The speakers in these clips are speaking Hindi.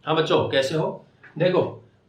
हाँ बच्चों, कैसे हो? देखो,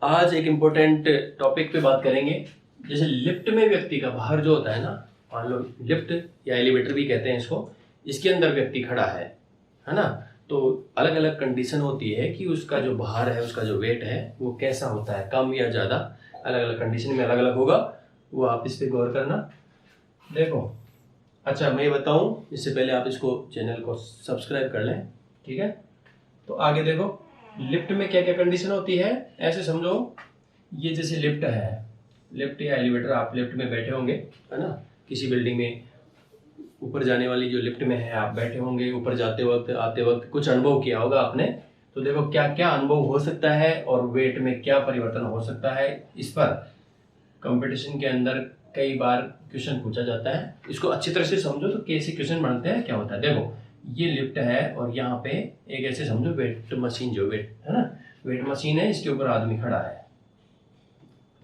आज एक इम्पोर्टेंट टॉपिक पे बात करेंगे। जैसे लिफ्ट में व्यक्ति का बाहर जो होता है ना, मान लो लिफ्ट या एलिवेटर भी कहते हैं इसको, इसके अंदर व्यक्ति खड़ा है ना। तो अलग अलग कंडीशन होती है कि उसका जो बाहर है, उसका जो वेट है वो कैसा होता है, कम या ज़्यादा, अलग अलग कंडीशन में अलग अलग होगा। वो आप इस पर गौर करना। देखो, अच्छा मैं ये बताऊँ इससे पहले आप इसको चैनल को सब्सक्राइब कर लें, ठीक है। तो आगे देखो, लिफ्ट में क्या क्या कंडीशन होती है। ऐसे समझो, ये जैसे लिफ्ट है, लिफ्ट या एलिवेटर, आप लिफ्ट में बैठे होंगे, है ना। किसी बिल्डिंग में ऊपर जाने वाली जो लिफ्ट में है आप बैठे होंगे, ऊपर जाते वक्त आते वक्त कुछ अनुभव किया होगा आपने। तो देखो क्या क्या अनुभव हो सकता है और वेट में क्या परिवर्तन हो सकता है, इस पर कंपटीशन के अंदर कई बार क्वेश्चन पूछा जाता है। इसको अच्छी तरह से समझो तो कैसे क्वेश्चन बनते हैं, क्या होता है। देखो, ये लिफ्ट है और यहाँ पे एक ऐसे समझो वेट मशीन, जो वेट है ना, वेट मशीन है, इसके ऊपर आदमी खड़ा है,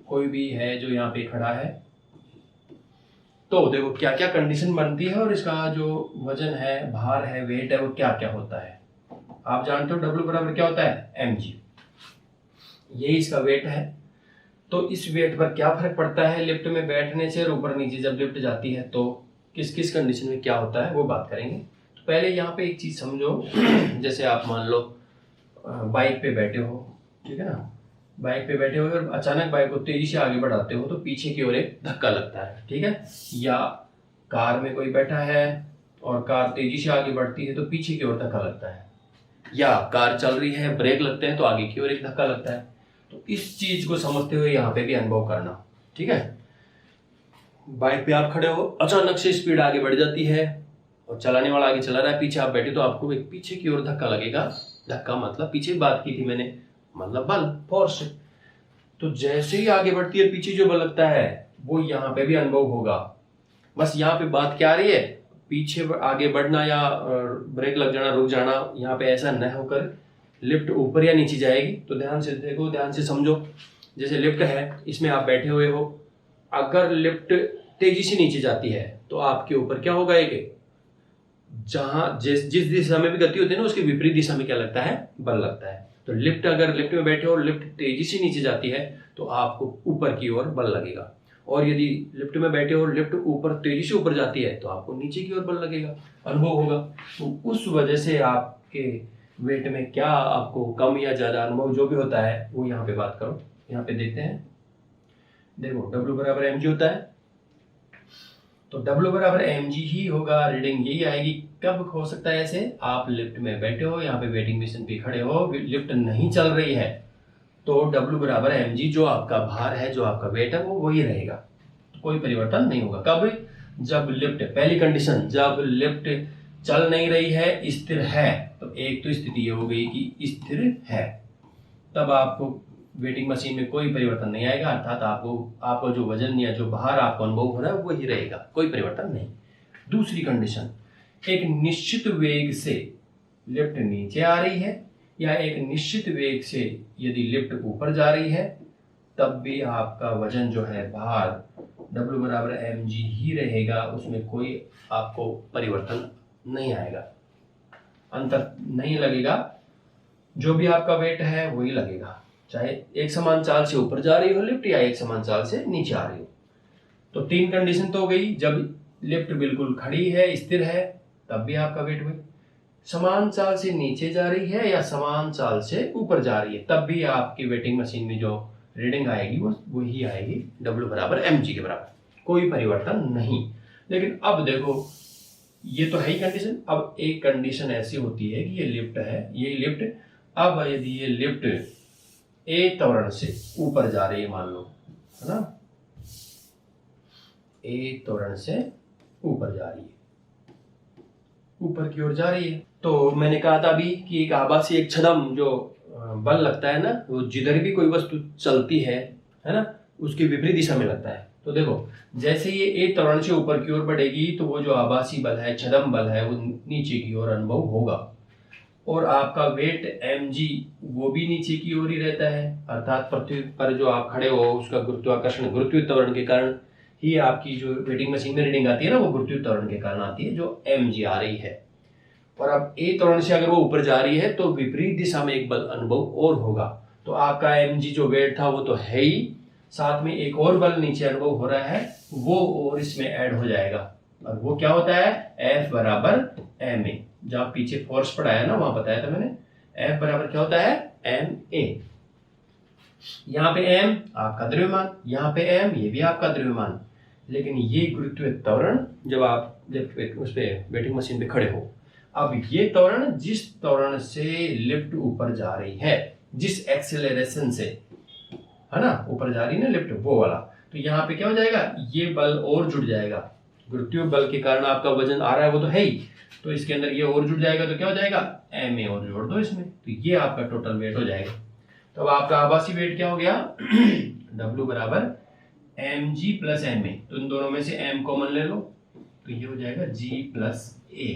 कोई भी है जो यहाँ पे खड़ा है। तो देखो क्या क्या कंडीशन बनती है और इसका जो वजन है, भार है, वेट है, वो क्या क्या होता है। आप जानते हो W बराबर क्या होता है, mg। यही इसका वेट है। तो इस वेट पर क्या फर्क पड़ता है लिफ्ट में बैठने से और ऊपर नीचे जब लिफ्ट जाती है तो किस किस कंडीशन में क्या होता है वो बात करेंगे। तो पहले यहाँ पे एक चीज समझो। जैसे आप मान लो बाइक पे बैठे हो, ठीक है ना, बाइक पे बैठे हो और अचानक बाइक को तेजी से आगे बढ़ाते हो तो पीछे की ओर एक धक्का लगता है, ठीक है। या कार में कोई बैठा है और कार तेजी से आगे बढ़ती है तो पीछे की ओर धक्का लगता है। या कार चल रही है, ब्रेक लगते हैं तो आगे की ओर एक धक्का लगता है। तो इस चीज को समझते हुए यहाँ पे भी अनुभव करना, ठीक है। बाइक पे आप खड़े हो, अचानक से स्पीड आगे बढ़ जाती है और चलाने वाला आगे चला रहा है, पीछे आप बैठे, तो आपको एक पीछे की ओर धक्का लगेगा। धक्का मतलब पीछे बात की थी मैंने, मतलब बल, फोर्स। तो जैसे ही आगे बढ़ती है पीछे जो बल लगता है वो यहाँ पे भी अनुभव होगा। बस यहाँ पे बात क्या आ रही है, पीछे आगे बढ़ना या ब्रेक लग जाना, रुक जाना, यहाँ पे ऐसा न होकर लिफ्ट ऊपर या नीचे जाएगी। तो ध्यान से देखो, ध्यान से समझो। जैसे लिफ्ट है, इसमें आप बैठे हुए हो, अगर लिफ्ट तेजी से नीचे जाती है तो आपके ऊपर क्या होगा, एक जहां जिस दिशा में भी गति होती है ना, उसके विपरीत दिशा में क्या लगता है, बल लगता है। तो लिफ्ट, अगर लिफ्ट में बैठे हो और लिफ्ट तेजी से नीचे जाती है तो आपको ऊपर की ओर बल लगेगा। और यदि लिफ्ट में बैठे हो और लिफ्ट ऊपर तेजी से ऊपर जाती है तो आपको नीचे की ओर बल लगेगा, अनुभव होगा। तो उस वजह से आपके वेट में क्या आपको कम या ज्यादा अनुभव जो भी होता है वो यहाँ पे बात करो। यहाँ पे देखते हैं, देखो W बराबर mg होता है। तो W बराबर mg ही होगा, रीडिंग यही आएगी। कब हो सकता है ऐसे, आप लिफ्ट में बैठे हो, यहाँ पे वेटिंग मिशन पे खड़े हो, लिफ्ट नहीं चल रही है, तो W बराबर mg, जो आपका भार है, जो आपका वेट है, वो वही रहेगा, कोई परिवर्तन नहीं होगा। कब, जब लिफ्ट, पहली कंडीशन, जब लिफ्ट चल नहीं रही है, स्थिर है। तो एक तो स्थिति ये हो गई कि स्थिर है, तब आपको वेटिंग मशीन में कोई परिवर्तन नहीं आएगा, अर्थात आपको जो वजन या जो भार आपको अनुभव हो रहा है वही रहेगा, कोई परिवर्तन नहीं। दूसरी कंडीशन, एक निश्चित वेग से लिफ्ट नीचे आ रही है या एक निश्चित वेग से यदि लिफ्ट ऊपर जा रही है, तब भी आपका वजन जो है, भार, W बराबर mg ही रहेगा, उसमें कोई आपको परिवर्तन नहीं आएगा, अंतर नहीं लगेगा। जो भी आपका वेट है वही लगेगा, चाहे एक समान चाल से ऊपर जा रही हो लिफ्ट या एक समान चाल से नीचे आ रही हो। तो तीन कंडीशन तो हो गई। जब लिफ्ट बिल्कुल खड़ी है, स्थिर है, तब भी आपका वेट वही, समान चाल से नीचे जा रही है या समान चाल से ऊपर जा रही है, तब भी आपकी वेटिंग मशीन में जो रीडिंग आएगी वो वही आएगी, W बराबर mg के बराबर, कोई परिवर्तन नहीं। लेकिन अब देखो, ये तो है ही कंडीशन। अब एक कंडीशन ऐसी होती है कि ये लिफ्ट है, ये लिफ्ट, अब यदि ये लिफ्ट A त्वरण से ऊपर जा रही है, मान लो, है ना, A त्वरण से ऊपर जा रही है, ऊपर की ओर जा रही है, तो मैंने कहा था अभी कि एक आभासी, एक छदम जो बल लगता है ना, वो जिधर भी कोई वस्तु चलती है ना, उसकी विपरीत दिशा में लगता है। तो देखो, जैसे ये एक त्वरण से ऊपर की ओर बढ़ेगी तो वो जो आभासी बल है, छदम बल है, वो नीचे की ओर अनुभव होगा। और आपका वेट mg वो भी नीचे की ओर ही रहता है, अर्थात पृथ्वी पर जो आप खड़े हो उसका गुरुत्वाकर्षण, गुरुत्वीय त्वरण के कारण ही आपकी जो वेटिंग मशीन में रीडिंग आती है ना, वो गुरुत्वीय त्वरण के कारण आती है, जो mg आ रही है। और अब ए त्वरण से अगर वो ऊपर जा रही है तो विपरीत दिशा में एक बल अनुभव और होगा। तो आपका mg जो वेट था वो तो है ही, साथ में एक और बल नीचे अनुभव हो रहा है, वो और इसमें ऐड हो जाएगा। और वो क्या होता है, F बराबर ma। जहां पीछे फोर्स पढ़ाया ना वहां बताया था मैंने, F बराबर क्या होता है, ma। यहाँ पे m आपका द्रव्यमान, यहाँ पे m ये भी आपका द्रव्यमान। लेकिन ये गुरुत्वीय त्वरण जब उस पे वेटिंग मशीन पे खड़े हो, अब ये त्वरण जिस त्वरण से लिफ्ट ऊपर जा रही है, जिस एक्सेलरेशन से है ना ऊपर जा रही है ना लिफ्ट, वो वाला, तो यहाँ पे क्या हो जाएगा, ये बल और जुड़ जाएगा। गुरुत्वीय बल के कारण आपका वजन आ रहा है वो तो है ही, तो इसके अंदर ये और जुड़ जाएगा, तो क्या हो जाएगा, ma और जोड़ दो इसमें, तो ये आपका टोटल वेट हो जाएगा। तो अब आपका आभासी वेट क्या हो गया W बराबर mg प्लस ma। तो इन दोनों में से m कॉमन ले लो, तो ये हो जाएगा g प्लस a।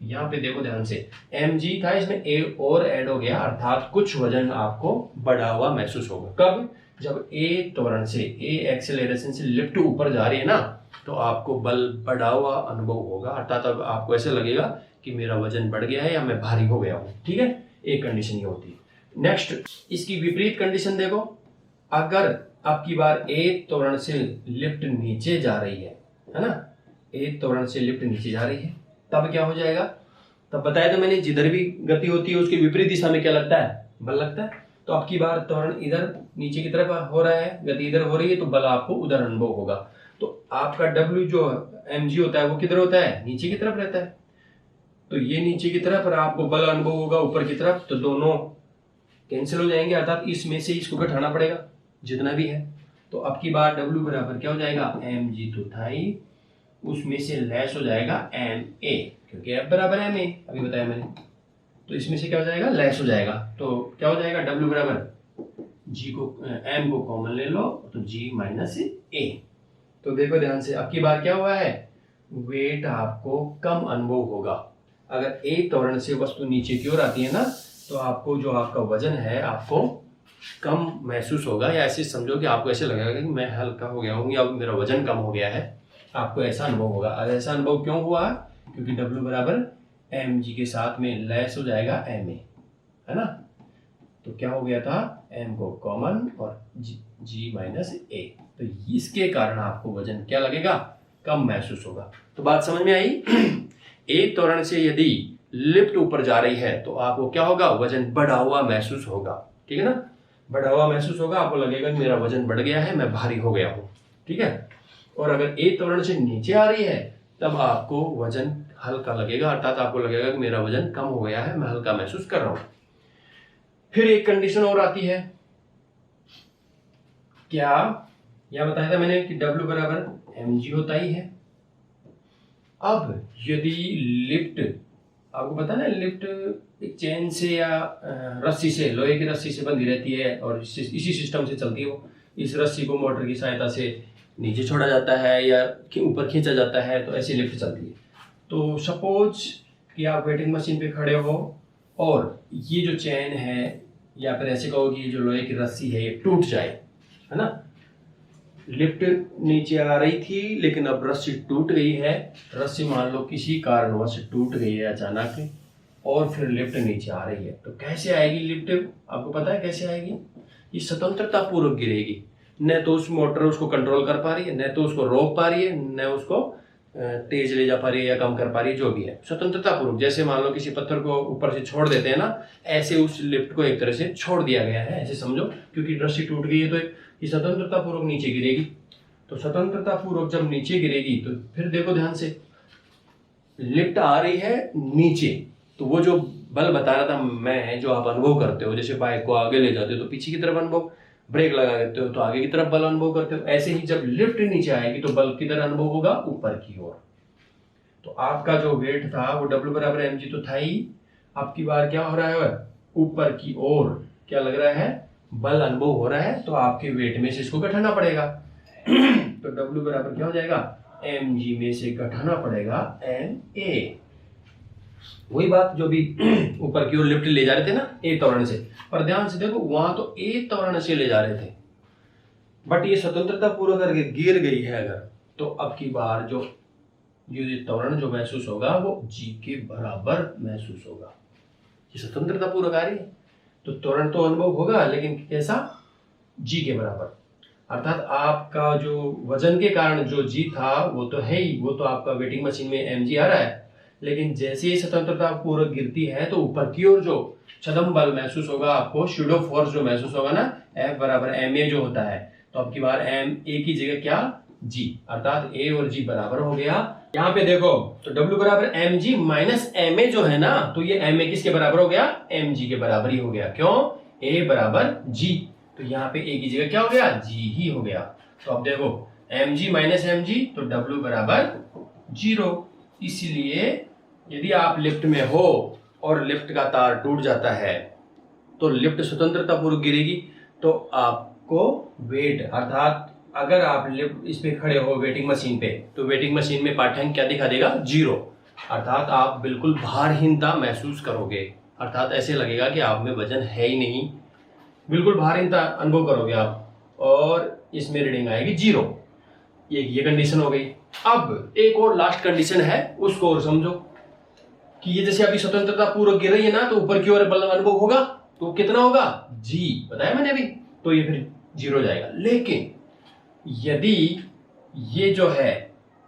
यहाँ पे देखो ध्यान से, mg था, इसमें a और ऐड हो गया, अर्थात कुछ वजन आपको बढ़ा हुआ महसूस होगा। कब, जब a त्वरण से, a एक्सेलरेशन से लिफ्ट ऊपर जा रही है ना, तो आपको बल बढ़ा हुआ अनुभव होगा, अर्थात अब आपको ऐसा लगेगा कि मेरा वजन बढ़ गया है या मैं भारी हो गया हूँ। ठीक है, एक कंडीशन ये होती है। नेक्स्ट, इसकी विपरीत कंडीशन देखो, अगर आपकी बार a त्वरण से लिफ्ट नीचे जा रही है ना, a त्वरण से लिफ्ट नीचे जा रही है, तब क्या हो जाएगा, तब बताया था मैंने, जिधर भी गति होती है उसके विपरीत दिशा में क्या लगता है, बल लगता है। तो अब की बार त्वरण इधर नीचे की तरफ हो रहा है, गति इधर हो रही है, तो बल आपको उधर अनुभव होगा। तो आपका W जो mg होता है वो किधर होता है, नीचे की तरफ रहता है, तो ये नीचे की तरफ, और आपको बल अनुभव होगा ऊपर की तरफ, तो दोनों कैंसिल हो जाएंगे, अर्थात इसमें से इसको घटाना पड़ेगा जितना भी है। तो अब की बार W बराबर क्या हो जाएगा, mg तो था ही, उसमें से लेस हो जाएगा ma, क्योंकि F बराबर ma अभी बताया मैंने, तो इसमें से क्या हो जाएगा, लेस हो जाएगा। तो क्या हो जाएगा, W बराबर g को m को कॉमन ले लो, तो g माइनस a। तो देखो ध्यान से, अब की बार क्या हुआ है, वेट आपको कम अनुभव होगा। अगर a त्वरण से वस्तु नीचे की ओर आती है ना, तो आपको जो आपका वजन है आपको कम महसूस होगा, या ऐसे समझो कि आपको ऐसे लगेगा कि मैं हल्का हो गया हूँ या मेरा वजन कम हो गया है, आपको ऐसा अनुभव होगा। और ऐसा अनुभव क्यों हुआ, क्योंकि W बराबर mg के साथ में लेस हो जाएगा ma, है ना। तो क्या हो गया था, m को कॉमन और g माइनस a, तो इसके कारण आपको वजन क्या लगेगा, कम महसूस होगा। तो बात समझ में आई। a त्वरण से यदि लिफ्ट ऊपर जा रही है तो आपको क्या होगा, वजन बढ़ा हुआ महसूस होगा। ठीक है ना, बढ़ा हुआ महसूस होगा, आपको लगेगा कि मेरा वजन बढ़ गया है, मैं भारी हो गया हूँ। ठीक है, और अगर a त्वरण से नीचे आ रही है तब आपको वजन हल्का लगेगा, अर्थात आपको लगेगा कि मेरा वजन कम हो गया है, मैं हल्का महसूस कर रहा हूं। फिर एक कंडीशन और आती है, क्या, यह बताया था मैंने कि W बराबर mg होता ही है। अब यदि लिफ्ट, आपको पता ना, लिफ्ट एक चेन से या रस्सी से, लोहे की रस्सी से बंधी रहती है और इसी सिस्टम से चलती है वो। इस रस्सी को मोटर की सहायता से नीचे छोड़ा जाता है या ऊपर खींचा जाता है, तो ऐसी लिफ्ट चलती है। तो सपोज कि आप वेटिंग मशीन पे खड़े हो और ये जो चेन है, या फिर ऐसे कहो कि ये जो लोहे की रस्सी है ये टूट जाए, है ना। लिफ्ट नीचे आ रही थी लेकिन अब रस्सी टूट गई है, रस्सी मान लो किसी कारणवश टूट गई है अचानक, और फिर लिफ्ट नीचे आ रही है, तो कैसे आएगी लिफ्ट, आपको पता है कैसे आएगी, ये स्वतंत्रता पूर्वक गिरेगी। न तो उस मोटर उसको कंट्रोल कर पा रही है, न तो उसको रोक पा रही है, न उसको तेज ले जा पा रही है या कम कर पा रही है, जो भी है स्वतंत्रता पूर्वक। जैसे मान लो किसी पत्थर को ऊपर से छोड़ देते हैं ना, ऐसे उस लिफ्ट को एक तरह से छोड़ दिया गया है, ऐसे समझो, क्योंकि रस्सी टूट गई है तो ये स्वतंत्रता पूर्वक नीचे गिरेगी। तो स्वतंत्रता पूर्वक जब नीचे गिरेगी तो फिर देखो ध्यान से, लिफ्ट आ रही है नीचे, तो वो जो बल बता रहा था मैं, जो आप अनुभव करते हो, जैसे बाइक को आगे ले जाते हो तो पीछे की तरफ अनुभव, ब्रेक लगा देते हो तो आगे की तरफ बल अनुभव करते हो, ऐसे ही जब लिफ्ट नीचे आएगी तो बल किधर अनुभव होगा, ऊपर की ओर। तो आपका जो वेट था वो W बराबर mg तो था ही, आपकी बार क्या हो रहा है, ऊपर की ओर क्या लग रहा है, बल अनुभव हो रहा है, तो आपके वेट में से इसको घटाना पड़ेगा। तो W बराबर क्या हो जाएगा, mg में से घटाना पड़ेगा ma। वही बात जो भी ऊपर की ओर लिफ्ट ले जा रहे थे ना a त्वरण से, पर ध्यान से देखो वहां तो a त्वरण से ले जा रहे थे, बट ये स्वतंत्रता पूर्वक करके गिर गई है अगर, तो अब की बार जो ये त्वरण जो महसूस होगा वो जी के बराबर महसूस होगा। ये स्वतंत्रता पूर्वक आ रही है तो त्वरण तो अनुभव होगा, लेकिन कैसा? जी के बराबर। अर्थात आपका जो वजन के कारण जो जी था वो तो है ही, वो तो आपका वेटिंग मशीन में mg आ रहा है, लेकिन जैसे ही स्वतंत्रता पूर्वक गिरती है तो ऊपर की ओर जो छदम बल महसूस होगा आपको, शूडो फोर्स जो महसूस होगा ना, F बराबर ma जो होता है, तो अब की बार a की जगह क्या? g, अर्थात a और g बराबर हो गया। यहाँ पे देखो तो W बराबर mg माइनस ma जो है ना, तो ये ma किसके बराबर हो गया? mg के बराबर ही हो गया। क्यों? a बराबर g, तो यहाँ पे a की जगह क्या हो गया? g ही हो गया। तो अब देखो mg माइनस mg, तो W बराबर 0। इसलिए यदि आप लिफ्ट में हो और लिफ्ट का तार टूट जाता है तो लिफ्ट स्वतंत्रता पूर्वक गिरेगी, तो आपको वेट, अर्थात अगर आप लिफ्ट इस पे खड़े हो वेटिंग मशीन पे, तो वेटिंग मशीन में पाठ्यांक क्या दिखा देगा? 0, अर्थात आप बिल्कुल भारहीनता महसूस करोगे, अर्थात ऐसे लगेगा कि आप में वजन है ही नहीं, बिल्कुल भारहीनता अनुभव करोगे आप, और इसमें रीडिंग आएगी 0। ये कंडीशन हो गई। अब एक और लास्ट कंडीशन है, उसको और समझो कि ये जैसे अभी स्वतंत्रता पूर्वक गिर रही है ना, तो ऊपर की ओर बल अनुभव होगा, तो कितना होगा? जी, बताया मैंने अभी, तो ये फिर 0 जाएगा। लेकिन यदि ये जो है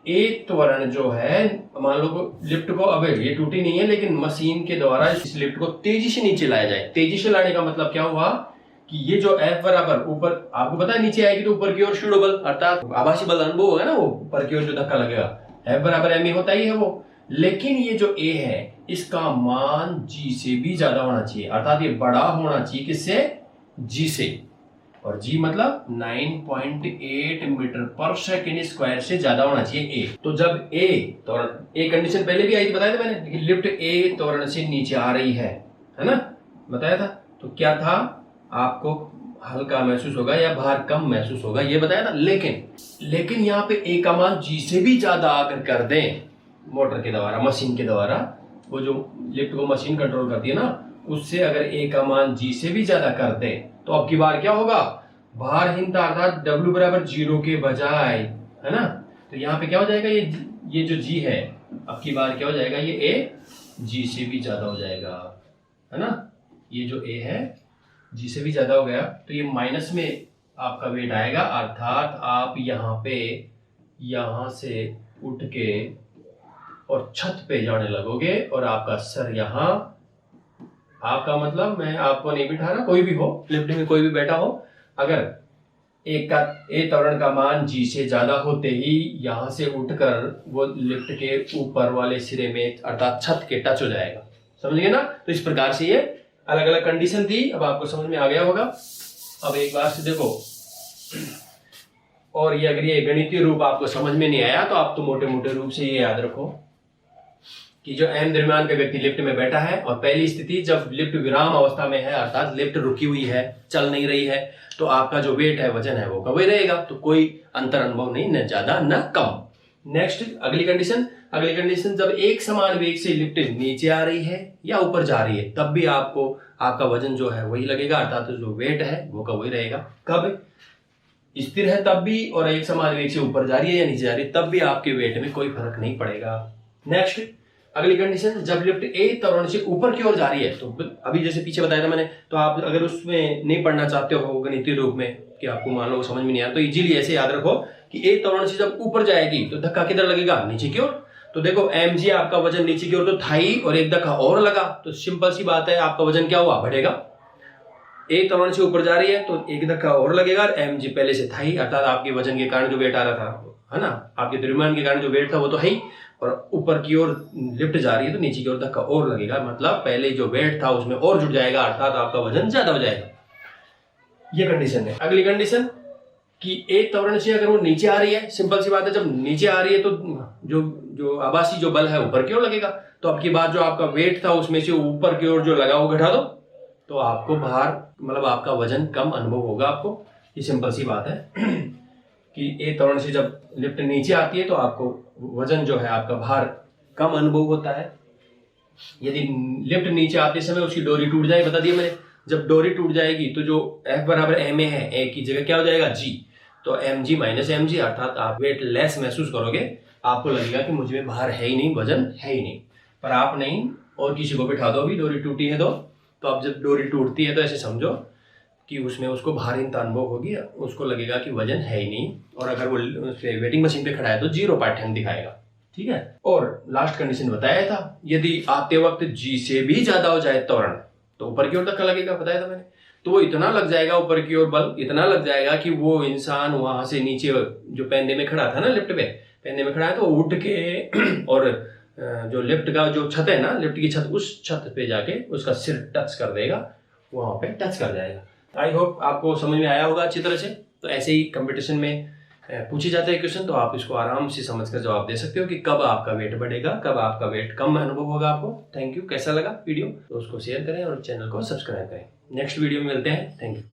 एक त्वरण जो है, मान लो लिफ्ट को, अब ये टूटी नहीं है, लेकिन मशीन के द्वारा इस लिफ्ट को तेजी से नीचे लाया जाए। तेजी से लाने का मतलब क्या हुआ कि ये जो F बराबर ऊपर, आपको पता है नीचे आएगी तो ऊपर की ओर शूडो बल, अर्थात आभासी बल अनुभव होगा ना, वो ऊपर की ओर जो धक्का लगेगा, F बराबर ma होता ही है वो। लेकिन ये जो a है इसका मान g से भी ज्यादा होना चाहिए, अर्थात ये बड़ा होना चाहिए किससे? g से, और g मतलब 9.8 मीटर पर सेकेंड स्क्वायर से ज्यादा होना चाहिए a। तो जब a त्वरण, a कंडीशन पहले भी आई थी, बताया था मैंने कि लिफ्ट a त्वरण से नीचे आ रही है ना, बताया था। तो क्या था? आपको हल्का महसूस होगा या भार कम महसूस होगा, ये बताया था। लेकिन यहाँ पे a का मान g से भी ज्यादा अगर कर दें मोटर के द्वारा, मशीन के द्वारा, वो जो लिफ्ट को मशीन कंट्रोल करती है ना, उससे अगर a का मान g से भी ज्यादा कर दे, तो अब की बार क्या होगा? भारहीनता, अर्थात W बराबर 0 के बजाय, है ना, तो यहाँ पे क्या हो जाएगा? ये जो g है, अब की बार क्या हो जाएगा? ये a g से भी ज्यादा हो जाएगा, है ना, ये जो a है g से भी ज्यादा हो गया, तो ये माइनस में आपका वेट आएगा, अर्थात आप यहाँ से उठ के और छत पे जाने लगोगे, और आपका सर यहाँ, आपका मतलब मैं आपको नहीं बिठा रहा, कोई भी हो लिफ्ट में, कोई भी बैठा हो, अगर ए त्वरण का मान g से ज्यादा होते ही यहाँ से उठकर वो लिफ्ट के ऊपर वाले सिरे में, अर्थात छत के टच हो जाएगा। समझ गए ना? तो इस प्रकार से ये अलग अलग कंडीशन थी, अब आपको समझ में आ गया होगा। अब एक बार से देखो, और ये अगर ये गणितीय रूप आपको समझ में नहीं आया तो आप तो मोटे मोटे रूप से ये याद रखो कि जो m द्रव्यमान का व्यक्ति लिफ्ट में बैठा है, और पहली स्थिति जब लिफ्ट विराम अवस्था में है, अर्थात लिफ्ट रुकी हुई है, चल नहीं रही है, तो आपका जो वेट है, वजन है, वो कम ही रहेगा, तो कोई अंतर अनुभव नहीं, न ज्यादा न कम। नेक्स्ट अगली कंडीशन जब एक समान वेग से लिफ्ट नीचे आ रही है या ऊपर जा रही है, तब भी आपको आपका वजन जो है वही लगेगा, अर्थात जो वेट है वो का वही रहेगा। कब स्थिर है तब भी, और एक समान वेग से ऊपर जा रही है या नीचे जा रही है, तब भी आपके वेट में कोई फर्क नहीं पड़ेगा। नेक्स्ट अगली कंडीशन, जब लिफ्ट ए त्वरण से ऊपर की ओर जा रही है, तो अभी जैसे पीछे बताया था मैंने, तो आप अगर उसमें नहीं पढ़ना चाहते हो गणितीय रूप में कि आपको मान लो समझ में नहीं आया, तो इजीली ऐसे याद रखो कि ए त्वरण से जब ऊपर जाएगी तो धक्का किधर लगेगा? नीचे की ओर। तो देखो mg आपका वजन नीचे की ओर तो था ही, और एक धक्का और लगा, तो सिंपल सी बात है, आपका वजन क्या हुआ? बढ़ेगा। ए त्वरण से ऊपर जा रही है तो एक धक्का और लगेगा, और mg पहले से था ही, अर्थात आपके वजन के कारण जो वेट आ रहा था, है ना, आपके द्रव्यमान के कारण जो वेट था वो तो है ही, और ऊपर की ओर लिफ्ट जा रही है तो नीचे की ओर धक्का और लगेगा, मतलब पहले जो वेट था उसमें और जुड़ जाएगा, अर्थात आपका वजन ज्यादा हो जाएगा। ये कंडीशन है। अगली कंडीशन कि ए त्वरण से अगर वो नीचे आ रही है, सिंपल सी बात है, जब नीचे आ रही है तो जो आभासी जो बल है ऊपर की ओर लगेगा, तो अब की बात जो आपका वेट था उसमें से ऊपर की ओर जो लगा वो घटा दो, तो आपको भार, मतलब आपका वजन कम अनुभव होगा आपको। ये सिंपल सी बात है कि ए त्वरण से जब लिफ्ट नीचे आती है तो आपको वजन जो है, आपका भार कम अनुभव होता है। यदि लिफ्ट नीचे आते समय उसकी डोरी टूट जाए, बता दिया मैंने, जब डोरी टूट जाएगी तो जो F बराबर ma है, a की जगह क्या हो जाएगा? g, तो mg माइनस mg, अर्थात आप वेट लेस महसूस करोगे, आपको लगेगा कि मुझ में भार है ही नहीं, वजन है ही नहीं, पर आप नहीं और किसी को बिठा दो, भी डोरी टूटी है तो आप जब डोरी टूटती है तो ऐसे समझो कि उसमें उसको भारीनता अनुभव होगी, उसको लगेगा कि वजन है ही नहीं, और अगर वो वेटिंग मशीन पे खड़ा है तो 0 पाठ्यांक दिखाएगा। ठीक है। और लास्ट कंडीशन बताया था, यदि आते वक्त जी से भी ज्यादा हो जाए त्वरण तो ऊपर की ओर धक्का लगेगा, बताया था मैंने। तो वो इतना लग जाएगा ऊपर की ओर बल, इतना लग जाएगा कि वो इंसान वहां से नीचे जो पैंदे में खड़ा था ना, लिफ्ट पे पैंदे में खड़ा है, तो उठ के और जो लिफ्ट का जो छत है ना, लिफ्ट की छत, उस छत पे जाके उसका सिर टच कर देगा, वहां पे टच कर जाएगा। आई होप आपको समझ में आया होगा अच्छी तरह से। तो ऐसे ही कंपटीशन में पूछे जाते हैं क्वेश्चन, तो आप इसको आराम से समझकर जवाब दे सकते हो कि कब आपका वेट बढ़ेगा, कब आपका वेट कम अनुभव होगा आपको। Thank you. कैसा लगा वीडियो तो उसको शेयर करें और चैनल को सब्सक्राइब करें। नेक्स्ट वीडियो में मिलते हैं। Thank you.